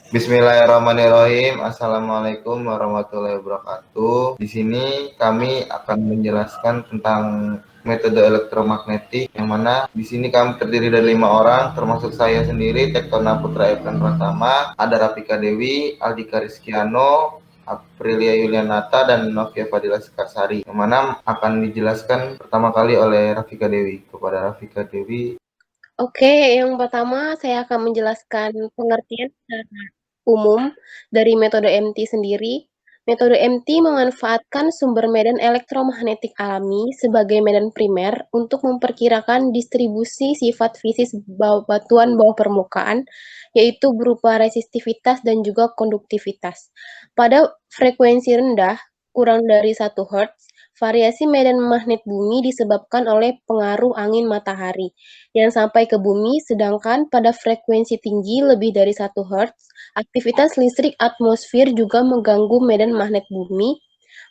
Bismillahirrahmanirrahim. Assalamualaikum warahmatullahi wabarakatuh. Di sini kami akan menjelaskan tentang metode elektromagnetik, yang mana di sini kami terdiri dari 5 orang, termasuk saya sendiri, Tektona Putra Irfan Pratama, ada Rafika Dewi, Aldika Rizkiano, Aprilia Yulianata, dan Novia Fadila Sekarsari, yang mana akan dijelaskan pertama kali oleh Rafika Dewi. Kepada Rafika Dewi. Oke, yang pertama saya akan menjelaskan pengertian secara umum dari metode MT sendiri. Metode MT memanfaatkan sumber medan elektromagnetik alami sebagai medan primer untuk memperkirakan distribusi sifat fisik batuan bawah permukaan, yaitu berupa resistivitas dan juga konduktivitas. Pada frekuensi rendah, kurang dari 1 Hz, variasi medan magnet bumi disebabkan oleh pengaruh angin matahari yang sampai ke bumi, sedangkan pada frekuensi tinggi lebih dari 1 Hz, aktivitas listrik atmosfer juga mengganggu medan magnet bumi.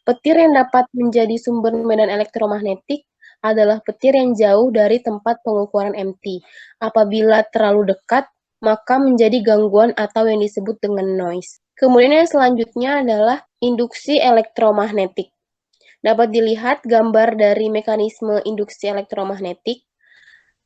Petir yang dapat menjadi sumber medan elektromagnetik adalah petir yang jauh dari tempat pengukuran MT. Apabila terlalu dekat, maka menjadi gangguan atau yang disebut dengan noise. Kemudian yang selanjutnya adalah induksi elektromagnetik. Dapat dilihat gambar dari mekanisme induksi elektromagnetik,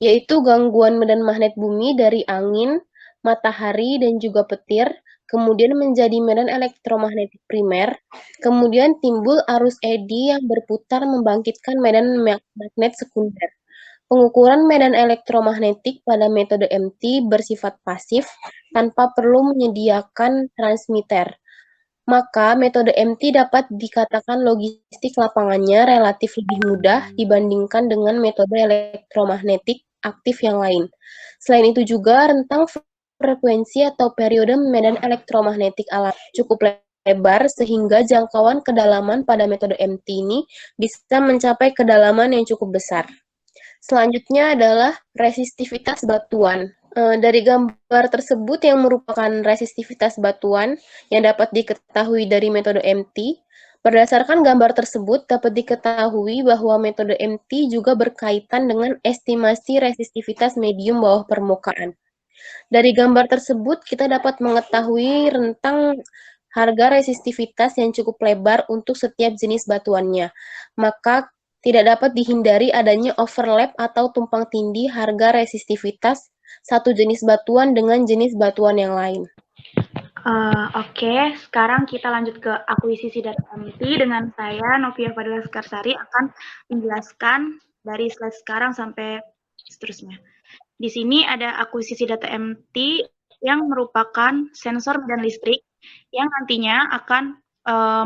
yaitu gangguan medan magnet bumi dari angin, matahari, dan juga petir, kemudian menjadi medan elektromagnetik primer, kemudian timbul arus eddy yang berputar membangkitkan medan magnet sekunder. Pengukuran medan elektromagnetik pada metode MT bersifat pasif tanpa perlu menyediakan transmitter. Maka metode MT dapat dikatakan logistik lapangannya relatif lebih mudah dibandingkan dengan metode elektromagnetik aktif yang lain. Selain itu juga rentang frekuensi atau periode medan elektromagnetik alam cukup lebar sehingga jangkauan kedalaman pada metode MT ini bisa mencapai kedalaman yang cukup besar. Selanjutnya adalah resistivitas batuan. Dari gambar tersebut yang merupakan resistivitas batuan yang dapat diketahui dari metode MT, berdasarkan gambar tersebut dapat diketahui bahwa metode MT juga berkaitan dengan estimasi resistivitas medium bawah permukaan. Dari gambar tersebut kita dapat mengetahui rentang harga resistivitas yang cukup lebar untuk setiap jenis batuannya. Maka tidak dapat dihindari adanya overlap atau tumpang tindih harga resistivitas satu jenis batuan dengan jenis batuan yang lain. Oke, sekarang kita lanjut ke akuisisi data MT dengan saya, Novia Fadila Sekarsari, akan menjelaskan dari slide sekarang sampai seterusnya. Di sini ada akuisisi data MT yang merupakan sensor dan listrik yang nantinya akan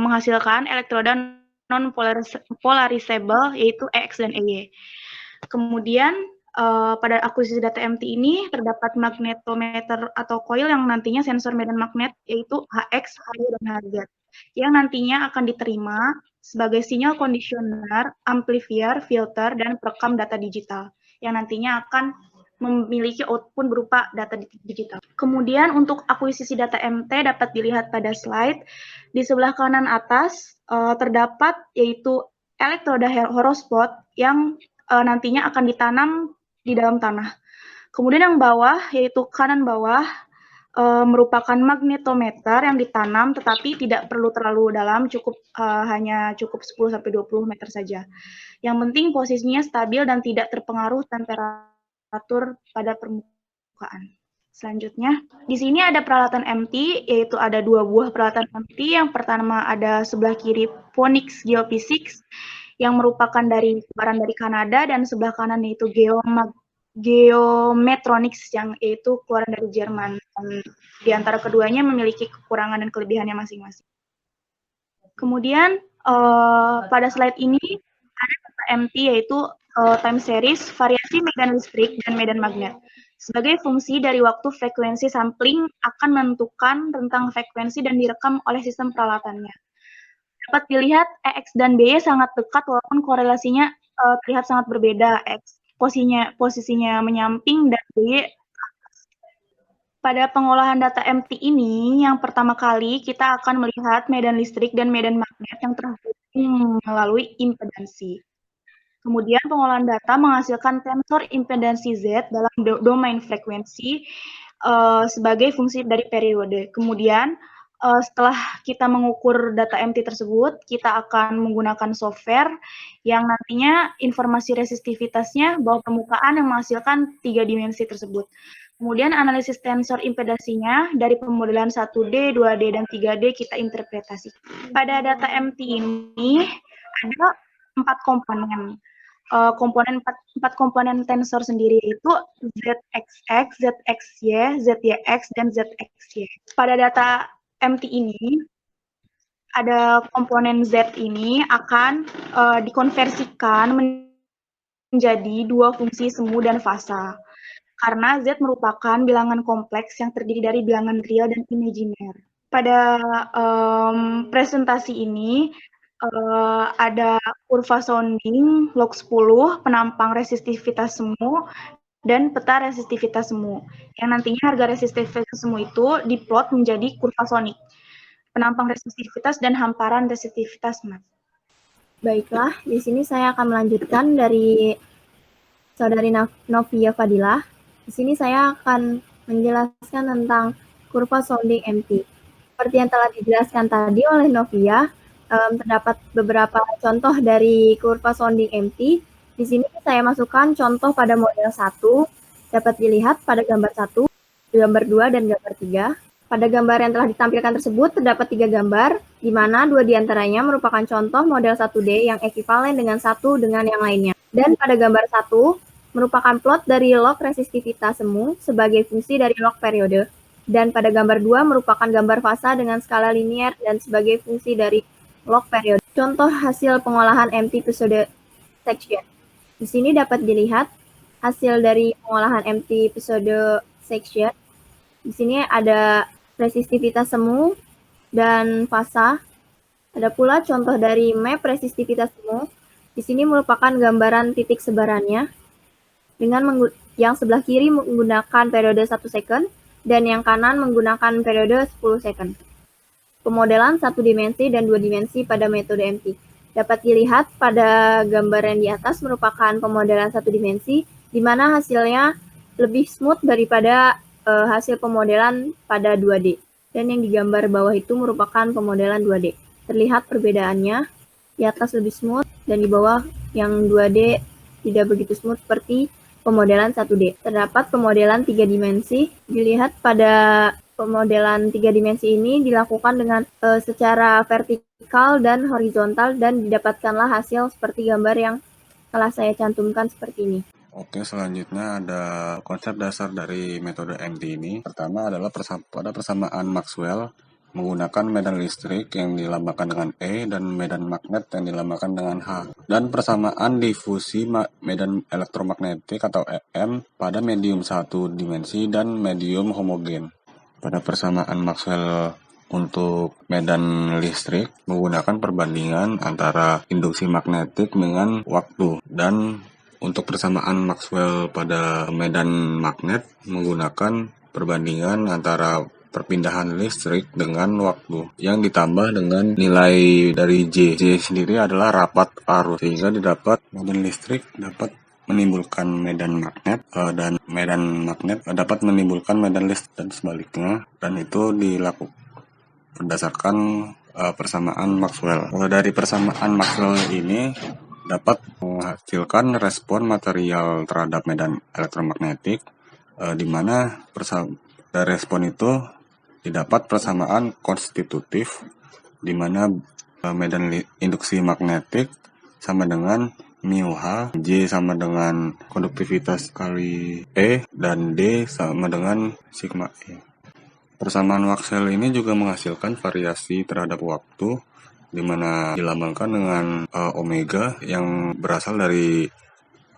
menghasilkan elektroda non-polarizable, yaitu EX dan EY. Kemudian pada akuisisi data MT ini terdapat magnetometer atau coil yang nantinya sensor medan magnet, yaitu HX, HY, dan HZ, yang nantinya akan diterima sebagai sinyal kondisioner, amplifier, filter, dan perekam data digital, yang nantinya akan memiliki output berupa data digital. Kemudian untuk akuisisi data MT dapat dilihat pada slide. Di sebelah kanan atas terdapat yaitu elektroda horospot yang nantinya akan ditanam di dalam tanah. Kemudian yang bawah, yaitu kanan bawah, merupakan magnetometer yang ditanam tetapi tidak perlu terlalu dalam, hanya cukup 10-20 meter saja. Yang penting posisinya stabil dan tidak terpengaruh temperatur pada permukaan. Selanjutnya, di sini ada peralatan MT, yaitu ada 2 buah peralatan MT. Yang pertama ada sebelah kiri Phoenix Geophysics, yang merupakan keluaran dari Kanada, dan sebelah kanan yaitu Geometronics yang yaitu keluaran dari Jerman. Dan di antara keduanya memiliki kekurangan dan kelebihannya masing-masing. Kemudian pada slide ini ada data MT yaitu time series, variasi medan listrik, dan medan magnet. Sebagai fungsi dari waktu frekuensi sampling akan menentukan rentang frekuensi dan direkam oleh sistem peralatannya. Dapat dilihat EX dan BY sangat dekat walaupun korelasinya terlihat sangat berbeda. X posisinya menyamping dan BY. Pada pengolahan data MT ini, yang pertama kali kita akan melihat medan listrik dan medan magnet yang terhubung melalui impedansi. Kemudian pengolahan data menghasilkan tensor impedansi Z dalam domain frekuensi, sebagai fungsi dari periode. Kemudian setelah kita mengukur data MT tersebut, kita akan menggunakan software yang nantinya informasi resistivitasnya bawah permukaan yang menghasilkan 3 dimensi tersebut. Kemudian analisis tensor impedasinya dari pemodelan 1D, 2D, dan 3D kita interpretasi. Pada data MT ini ada 4 komponen. Empat komponen tensor sendiri itu ZXX, ZXY, ZYX, dan ZXY. Pada data MT ini, ada komponen Z ini akan dikonversikan menjadi 2 fungsi semu dan fasa. Karena Z merupakan bilangan kompleks yang terdiri dari bilangan real dan imajiner. Pada presentasi ini, ada kurva sounding log 10, penampang resistivitas semu, dan peta resistivitas semu. Yang nantinya harga resistivitas semu itu diplot menjadi kurva sonik, penampang resistivitas dan hamparan resistivitas mat. Baiklah, di sini saya akan melanjutkan dari Saudari Novia Fadilah. Di sini saya akan menjelaskan tentang kurva sounding MT. Seperti yang telah dijelaskan tadi oleh Novia, terdapat beberapa contoh dari kurva sounding MT. Di sini saya masukkan contoh pada model 1, dapat dilihat pada gambar 1, gambar 2, dan gambar 3. Pada gambar yang telah ditampilkan tersebut terdapat 3 gambar, di mana 2 diantaranya merupakan contoh model 1D yang ekivalen dengan 1 dengan yang lainnya. Dan pada gambar 1 merupakan plot dari log resistivitas semu sebagai fungsi dari log periode. Dan pada gambar 2 merupakan gambar fasa dengan skala linier dan sebagai fungsi dari log periode. Contoh hasil pengolahan MT episode section. Di sini dapat dilihat hasil dari pengolahan MT episode section. Di sini ada resistivitas semu dan fasa. Ada pula contoh dari map resistivitas semu. Di sini merupakan gambaran titik sebarannya. Dengan yang sebelah kiri menggunakan periode 1 second dan yang kanan menggunakan periode 10 second. Pemodelan 1 dimensi dan 2 dimensi pada metode MT. Dapat dilihat pada gambar yang di atas merupakan pemodelan 1 dimensi, di mana hasilnya lebih smooth daripada hasil pemodelan pada 2D. Dan yang di gambar bawah itu merupakan pemodelan 2D. Terlihat perbedaannya, di atas lebih smooth dan di bawah yang 2D tidak begitu smooth seperti pemodelan 1D. Terdapat pemodelan 3 dimensi, dilihat pada pemodelan 3 dimensi ini dilakukan dengan secara vertikal dan horizontal dan didapatkanlah hasil seperti gambar yang telah saya cantumkan seperti ini. Oke, selanjutnya ada konsep dasar dari metode MT ini. Pertama adalah pada persamaan Maxwell menggunakan medan listrik yang dilambangkan dengan E dan medan magnet yang dilambangkan dengan H. Dan persamaan difusi medan elektromagnetik atau EM pada medium 1 dimensi dan medium homogen. Pada persamaan Maxwell untuk medan listrik menggunakan perbandingan antara induksi magnetik dengan waktu, dan untuk persamaan Maxwell pada medan magnet menggunakan perbandingan antara perpindahan listrik dengan waktu yang ditambah dengan nilai dari J. J sendiri adalah rapat arus, sehingga didapat medan listrik dapat menimbulkan medan magnet dan medan magnet dapat menimbulkan medan listrik dan sebaliknya, dan itu dilakukan berdasarkan persamaan Maxwell. Dari persamaan Maxwell ini dapat menghasilkan respon material terhadap medan elektromagnetik, di mana dari respon itu didapat persamaan konstitutif, di mana medan induksi magnetik sama dengan mu H, J sama dengan konduktivitas kali E, dan D sama dengan sigma E. Persamaan Maxwell ini juga menghasilkan variasi terhadap waktu, di mana dilambangkan dengan omega yang berasal dari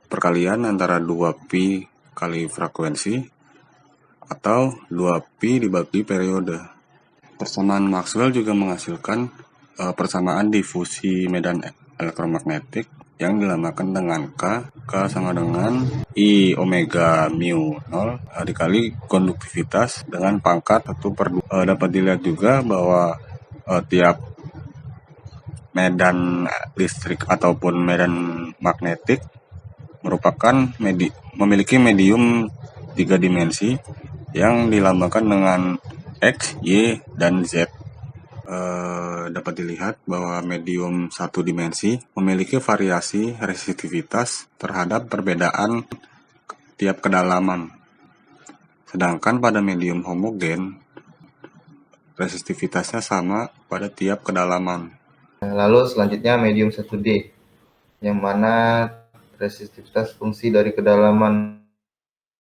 perkalian antara 2pi kali frekuensi atau 2pi dibagi periode. Persamaan Maxwell juga menghasilkan persamaan difusi medan elektromagnetik yang dilambangkan dengan K sama dengan I omega mu 0 dikali konduktivitas dengan pangkat 1/2. Dapat dilihat juga bahwa tiap medan listrik ataupun medan magnetik merupakan memiliki medium 3 dimensi, yang dilambangkan dengan X, Y, dan Z. Dapat dilihat bahwa medium satu dimensi memiliki variasi resistivitas terhadap perbedaan tiap kedalaman. Sedangkan pada medium homogen, resistivitasnya sama pada tiap kedalaman. Lalu selanjutnya medium 1D, yang mana resistivitas fungsi dari kedalaman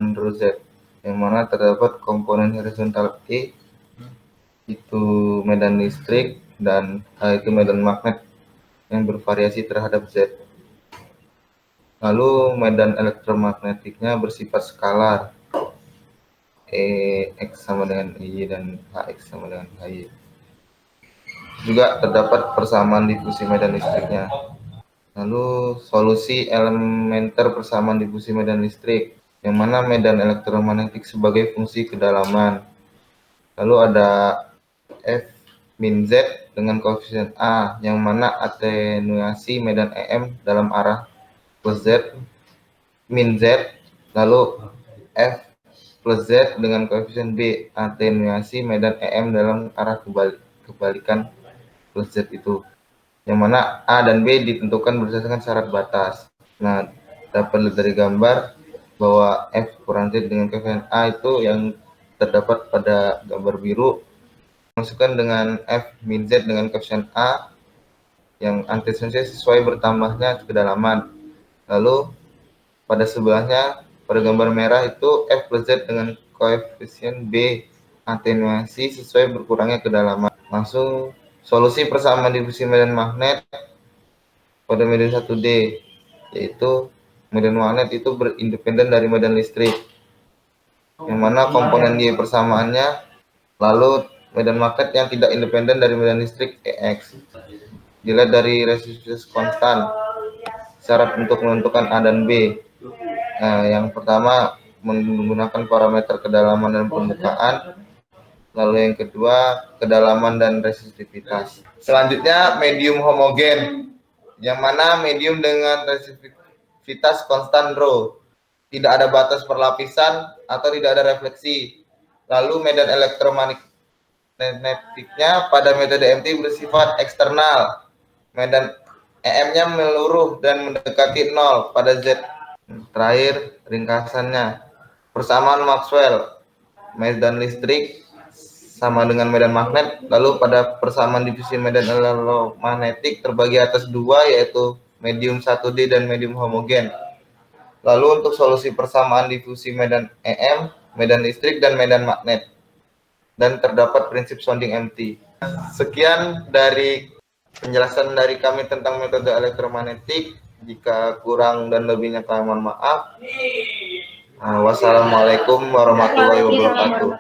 rho Z, yang mana terdapat komponen horizontal E, itu medan listrik, dan H itu medan magnet yang bervariasi terhadap Z. Lalu medan elektromagnetiknya bersifat skalar, X sama dengan Y dan HX sama dengan HY. Juga terdapat persamaan difusi medan listriknya. Lalu solusi elementer persamaan difusi medan listrik, yang mana medan elektromagnetik sebagai fungsi kedalaman. Lalu ada F min Z dengan koefisien A, yang mana atenuasi medan EM dalam arah plus Z min Z. Lalu F plus Z dengan koefisien B, atenuasi medan EM dalam arah kebalikan plus Z itu, yang mana A dan B ditentukan berdasarkan syarat batas. Nah, dapat lihat dari gambar bahwa F kurang Z dengan koefisien A itu yang terdapat pada gambar biru, masukkan dengan F min Z dengan koefisien A yang antisensinya sesuai bertambahnya kedalaman. Lalu pada sebelahnya pada gambar merah itu F plus Z dengan koefisien B, atenuasi sesuai berkurangnya kedalaman. Langsung solusi persamaan difusi medan magnet pada medan 1D, yaitu medan magnet itu berindependen dari medan listrik, yang mana komponen Y persamaannya. Lalu medan magnet yang tidak independen dari medan listrik EX. Dilihat dari resistivitas konstan. Syarat untuk menentukan A dan B. Yang pertama menggunakan parameter kedalaman dan permukaan. Lalu yang kedua kedalaman dan resistivitas. Selanjutnya medium homogen, yang mana medium dengan resistivitas konstan rho, tidak ada batas perlapisan atau tidak ada refleksi. Lalu medan elektromagnetiknya pada metode MT bersifat eksternal. Medan EM-nya meluruh dan mendekati 0 pada Z. Terakhir, ringkasannya. Persamaan Maxwell. Medan listrik sama dengan medan magnet. Lalu pada persamaan difusi medan elektromagnetik terbagi atas dua, yaitu medium 1D dan medium homogen. Lalu untuk solusi persamaan difusi medan EM, medan listrik, dan medan magnet. Dan terdapat prinsip sounding MT. Sekian dari penjelasan dari kami tentang metode elektromagnetik. Jika kurang dan lebihnya kami mohon maaf. Wassalamualaikum warahmatullahi wabarakatuh.